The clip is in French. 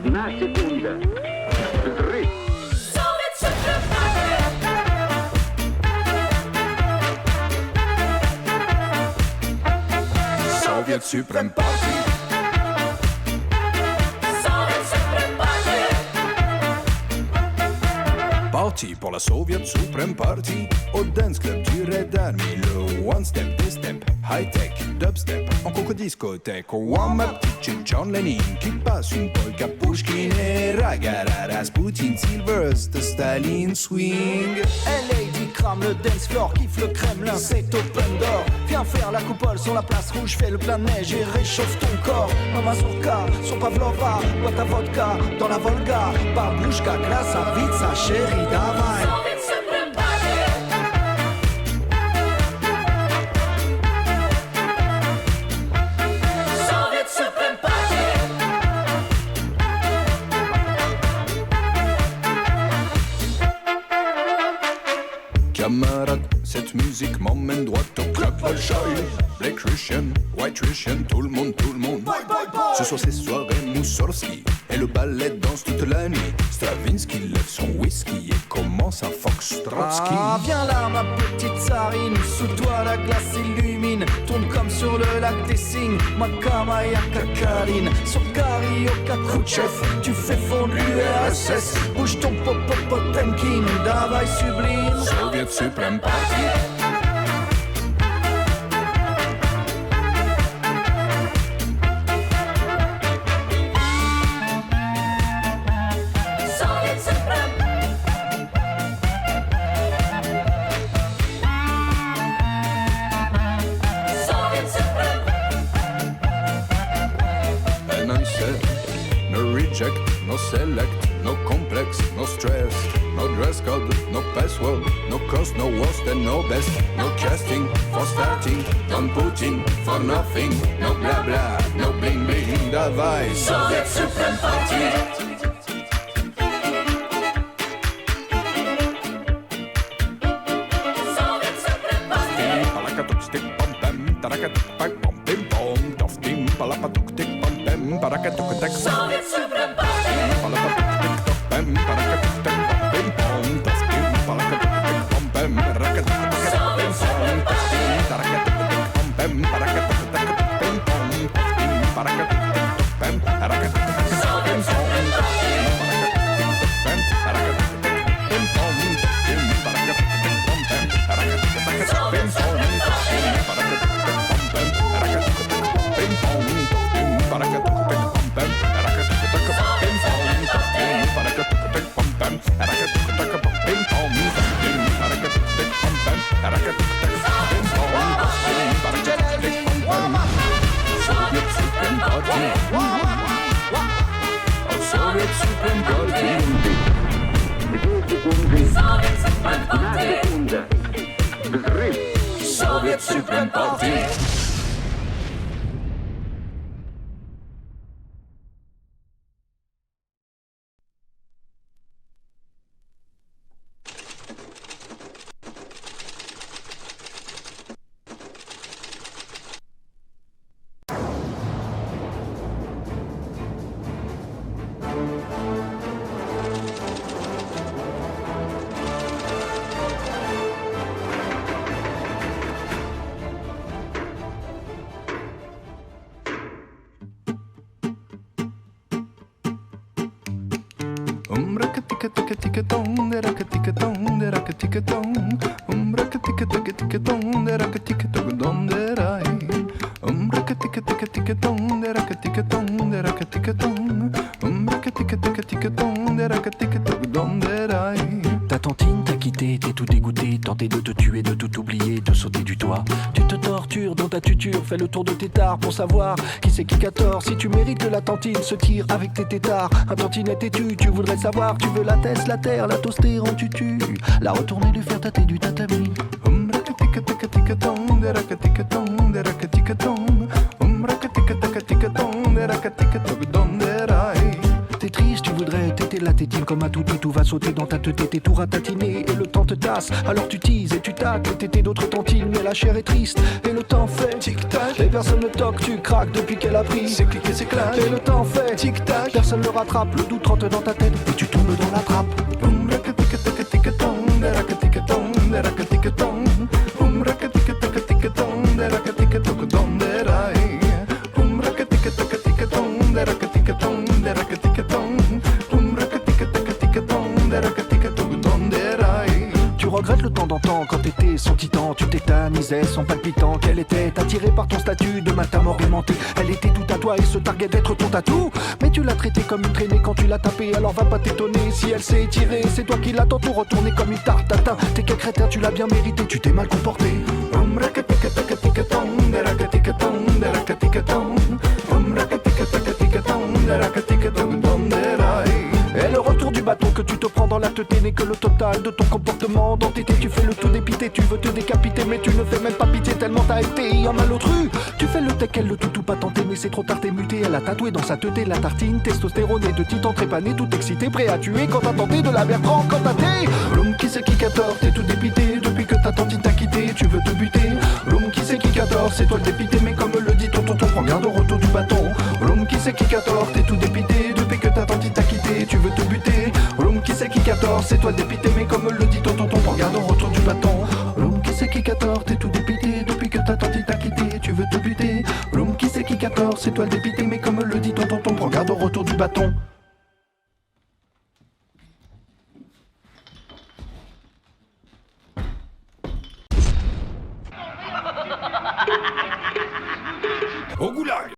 Одна секунда. Взрыв. Soviet Supreme Party. Soviet Supreme Party. Party pour la Soviet Supreme Party. Au dance club du Red Army. Le one step, two step, high tech, dubstep. En concours discothèque. Warm-up, petit John Lennon qui passe une polka Pushkin et Ragara Rasputin, Sylvester Staline swing. Lady crame le dance floor, kiffe le Kremlin, c'est open door. Viens faire la coupole sur la place rouge, fais le plein de neige et réchauffe ton corps. Mamazurka, sur Pavlova, bois ta vodka dans la Volga. Bablouchka, Klasavica, chérie, davai. Camarade, cette musique m'emmène droit au club Bolshoi. Black Russian, White Russian, tout le monde. Ce soir c'est soirée Moussorski et le ballet danse toute la nuit. Stravinsky lève son whisky et commence un foxtrotski. Ah, viens là ma petite tsarine, sous toi la glace illumine. Tourne comme sur le lac des Cygnes, Makamaya Kakaline. Sur Karioka Khrouchtchev, tu fais fondre l'URSS. Bouge ton Potemkin, davai sublime. Soviet Supreme Party. No select, no complex, no stress, no dress code, no password, no cost, no worst and no best, no casting for starting, don't putting for nothing, no blah blah, no bling bling, davai, Soviet Supreme Party. Soviet Supreme Party. Soviet Supreme Party. Ta tantine t'a quitté, t'es tout dégoûté, tenté de te tuer, de tout oublier, de sauter du toit. Tu te tortures dans ta tuture, fais le tour de tes tares pour savoir qui c'est qui a tort. Si tu mérites que la tantine se tire avec tes tétards, un tantinet têtu, tu voudrais savoir, tu veux la teste, la terre, la toaster en tutu, la retourner, lui faire tâter du tatami. T'es triste, tu voudrais t'éter la tétine comme un toutou, tout va sauter dans ta tête, t'es tout ratatiné et le temps te tasse. Alors tu teases et tu tâtes, les tétés d'autres tentines, mais la chair est triste et le temps fait tic-tac. Et personne ne toque, tu craques depuis qu'elle a pris. C'est cliqué, c'est clair. Et le temps fait tic-tac. Personne ne rattrape, le doute rentre dans ta tête et tu tombes dans la trappe. Boum, raka-tika-taka-tika-tong, raka-tika-tong, raka-tika-tong. Boum, raka-tika-taka-tika-tong, raka-tika-taka-tong, derai. Boum, raka-tika-taka-tika-tong, raka-tika-tong, raka-tika-tong. Boum, raka-tika-taka-tika-tong, raka-tika-tong, derai. Tu regrettes le temps d'antan quand t'étais son titan. Tu tétanisais son palpitant qu'elle était attirée par ton statut de matamor aimanté. Elle était tout à toi et se targuait d'être ton tatou. Mais tu l'as traitée comme une traînée quand tu l'as tapée. Alors va pas t'étonner si elle s'est tirée. C'est toi qui l'as tantôt retournée comme une tarte tatin. T'es quel crétin, tu l'as bien mérité, tu t'es mal comporté. Boum, raka-tika-taka-tika-tong, raka-tika-tong, raka-tika-tong. Boum, raka-tika-taka-tika-tong, raka-tika-tong, derai. Et le retour du bâton que tu te prends dans la tête n'est que le total de ton comportement d'entité. Tu fais le tout dépité, tu veux te décapiter, mais tu ne fais même pas pitié tellement t'as été un malotru. Tu fais le teckel, le toutou pas tenté, mais c'est trop tard, t'es muté. Elle a tatoué dans sa teuté la tartine, testostérone et de titan trépané, tout excité, prêt à tuer quand t'as tenté de la Bertrand quand t'as t'es. L'homme qui sait qui 14, t'es tout dépité, depuis que ta tantine t'a quitté, tu veux te buter. L'homme qui sait qui 14, c'est toi le dépité, mais comme le dit ton tonton, prends garde au retour du bâton. L'homme qui sait qui 14, t'es tout dépité, depuis que ta tantine t'a quitté, tu veux te buter. L'homme qui sait qui 14, c'est toi le dépité, mais comme le dit ton tonton, prends garde au retour du bâton. L'homme qui sait qui 14, t'es tout dépité, depuis que ta tantine t'a quitté, tu veux te buter. L'homme qui sait qui 14, c'est toi le dépité, mais comme le dit ton tonton, prends garde au retour du bâton. Au goulag.